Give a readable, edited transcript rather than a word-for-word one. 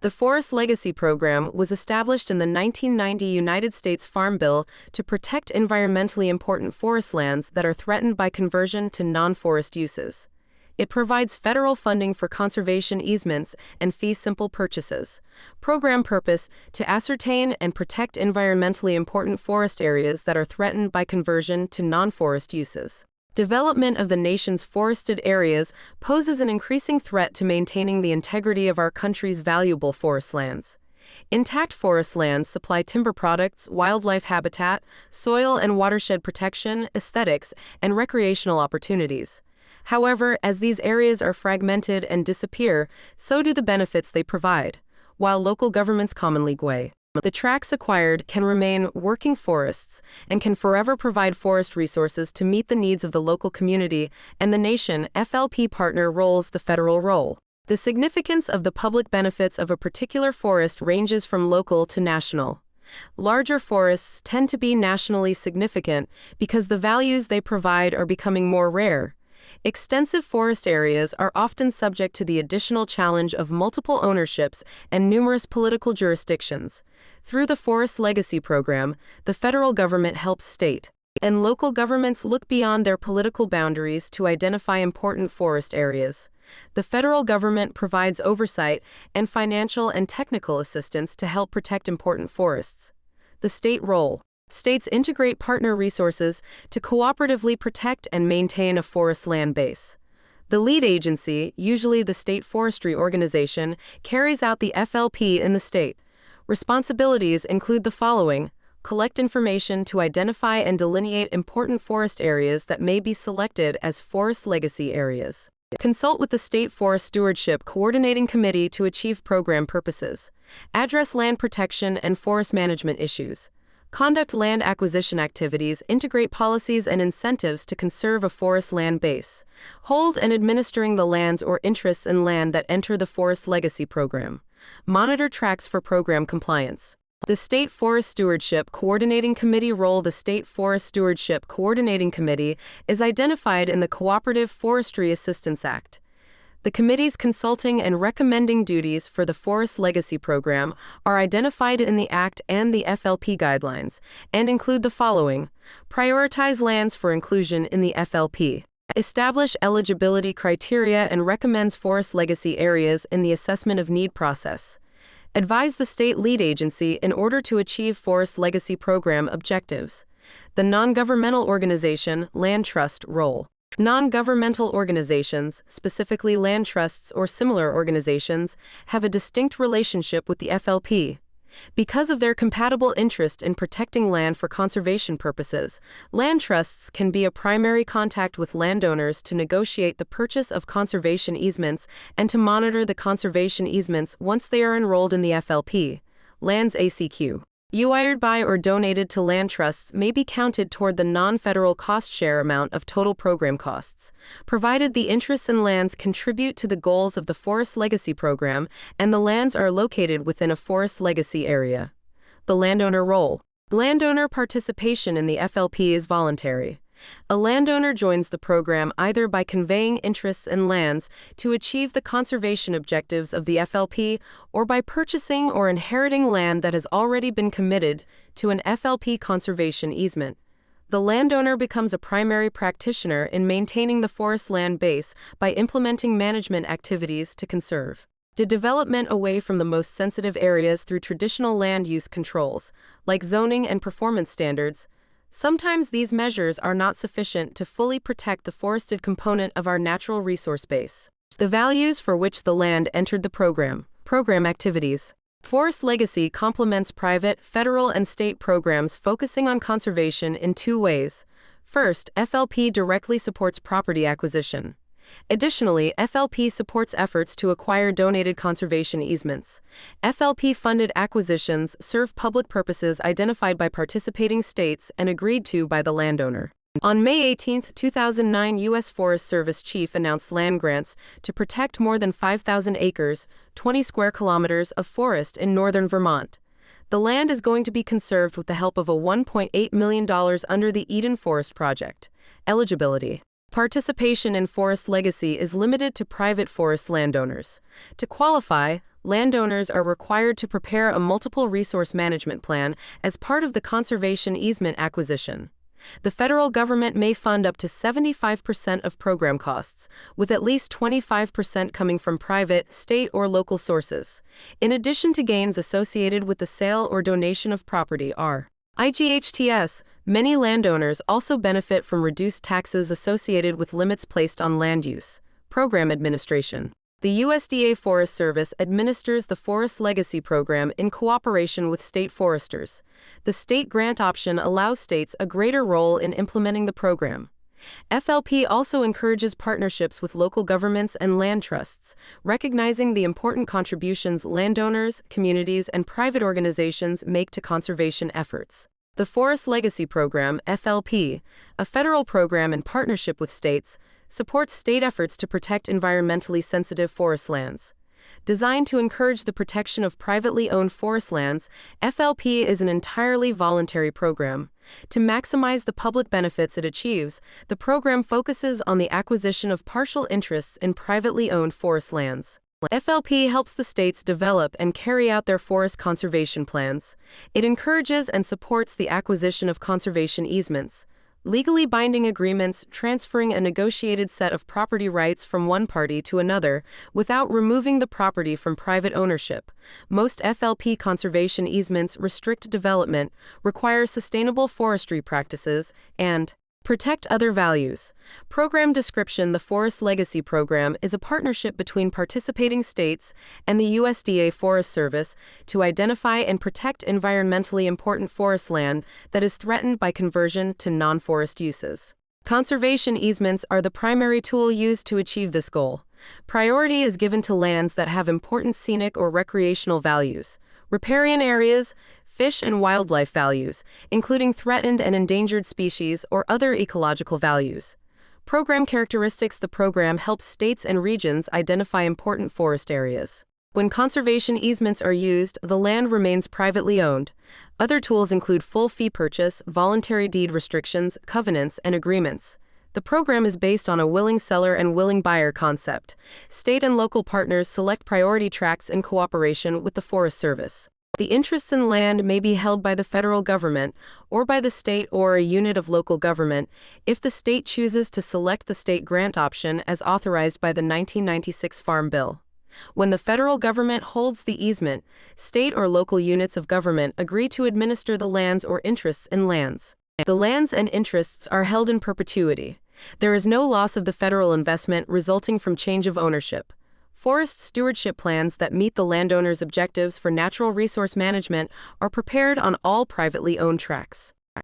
The Forest Legacy Program was established in the 1990 United States Farm Bill to protect environmentally important forest lands that are threatened by conversion to non-forest uses. It provides federal funding for conservation easements and fee-simple purchases. Program purpose: to ascertain and protect environmentally important forest areas that are threatened by conversion to non-forest uses. Development of the nation's forested areas poses an increasing threat to maintaining the integrity of our country's valuable forest lands. Intact forest lands supply timber products, wildlife habitat, soil and watershed protection, aesthetics, and recreational opportunities. However, as these areas are fragmented and disappear, so do the benefits they provide, while local governments commonly gway. The tracts acquired can remain working forests and can forever provide forest resources to meet the needs of the local community and the nation. FLP partner roles: the federal role. The significance of the public benefits of a particular forest ranges from local to national. Larger forests tend to be nationally significant because the values they provide are becoming more rare. Extensive forest areas are often subject to the additional challenge of multiple ownerships and numerous political jurisdictions. Through the Forest Legacy Program, the federal government helps state and local governments look beyond their political boundaries to identify important forest areas. The federal government provides oversight and financial and technical assistance to help protect important forests. The state role: states integrate partner resources to cooperatively protect and maintain a forest land base. The lead agency, usually the state forestry organization, carries out the FLP in the state. Responsibilities include the following: collect information to identify and delineate important forest areas that may be selected as forest legacy areas. Consult with the State Forest Stewardship Coordinating Committee to achieve program purposes. Address land protection and forest management issues. Conduct land acquisition activities, integrate policies and incentives to conserve a forest land base. Hold and administering the lands or interests in land that enter the Forest Legacy Program. Monitor tracks for program compliance. The State Forest Stewardship Coordinating Committee role: the State Forest Stewardship Coordinating Committee is identified in the Cooperative Forestry Assistance Act. The committee's consulting and recommending duties for the Forest Legacy Program are identified in the Act and the FLP guidelines, and include the following: prioritize lands for inclusion in the FLP, establish eligibility criteria and recommends forest legacy areas in the assessment of need process, advise the state lead agency in order to achieve Forest Legacy Program objectives. The non-governmental organization land trust role: non-governmental organizations, specifically land trusts or similar organizations, have a distinct relationship with the FLP. Because of their compatible interest in protecting land for conservation purposes, land trusts can be a primary contact with landowners to negotiate the purchase of conservation easements and to monitor the conservation easements once they are enrolled in the FLP. Lands ACQ acquired by or donated to land trusts may be counted toward the non-federal cost share amount of total program costs, provided the interests in lands contribute to the goals of the Forest Legacy Program and the lands are located within a forest legacy area. The landowner role: landowner participation in the FLP is voluntary. A landowner joins the program either by conveying interests in lands to achieve the conservation objectives of the FLP or by purchasing or inheriting land that has already been committed to an FLP conservation easement. The landowner becomes a primary practitioner in maintaining the forest land base by implementing management activities to conserve the development away from the most sensitive areas through traditional land use controls, like zoning and performance standards. Sometimes these measures are not sufficient to fully protect the forested component of our natural resource base. The values for which the land entered the program. Program activities. Forest Legacy complements private, federal, and state programs focusing on conservation in two ways. First, FLP directly supports property acquisition. Additionally, FLP supports efforts to acquire donated conservation easements. FLP-funded acquisitions serve public purposes identified by participating states and agreed to by the landowner. On May 18, 2009, U.S. Forest Service Chief announced land grants to protect more than 5,000 acres, 20 square kilometers of forest in northern Vermont. The land is going to be conserved with the help of a $1.8 million under the Eden Forest Project. Eligibility. Participation in Forest Legacy is limited to private forest landowners. To qualify, landowners are required to prepare a multiple resource management plan as part of the conservation easement acquisition. The federal government may fund up to 75% of program costs, with at least 25% coming from private, state, or local sources, in addition to gains associated with the sale or donation of property. IGHTS, many landowners also benefit from reduced taxes associated with limits placed on land use. Program administration. The USDA Forest Service administers the Forest Legacy Program in cooperation with state foresters. The state grant option allows states a greater role in implementing the program. FLP also encourages partnerships with local governments and land trusts, recognizing the important contributions landowners, communities, and private organizations make to conservation efforts. The Forest Legacy Program, FLP, a federal program in partnership with states, supports state efforts to protect environmentally sensitive forest lands. Designed to encourage the protection of privately owned forest lands, FLP is an entirely voluntary program. To maximize the public benefits it achieves, the program focuses on the acquisition of partial interests in privately owned forest lands. FLP helps the states develop and carry out their forest conservation plans. It encourages and supports the acquisition of conservation easements, legally binding agreements transferring a negotiated set of property rights from one party to another without removing the property from private ownership. Most FLP conservation easements restrict development, require sustainable forestry practices, and protect other values. Program description. The Forest Legacy Program is a partnership between participating states and the USDA Forest Service to identify and protect environmentally important forest land that is threatened by conversion to non-forest uses. Conservation easements are the primary tool used to achieve this goal. Priority is given to lands that have important scenic or recreational values, riparian areas, fish and wildlife values, including threatened and endangered species or other ecological values. Program characteristics. The program helps states and regions identify important forest areas. When conservation easements are used, the land remains privately owned. Other tools include full fee purchase, voluntary deed restrictions, covenants, and agreements. The program is based on a willing seller and willing buyer concept. State and local partners select priority tracts in cooperation with the Forest Service. The interests in land may be held by the federal government or by the state or a unit of local government if the state chooses to select the state grant option as authorized by the 1996 Farm Bill. When the federal government holds the easement, state or local units of government agree to administer the lands or interests in lands. The lands and interests are held in perpetuity. There is no loss of the federal investment resulting from change of ownership. Forest stewardship plans that meet the landowner's objectives for natural resource management are prepared on all privately owned tracts.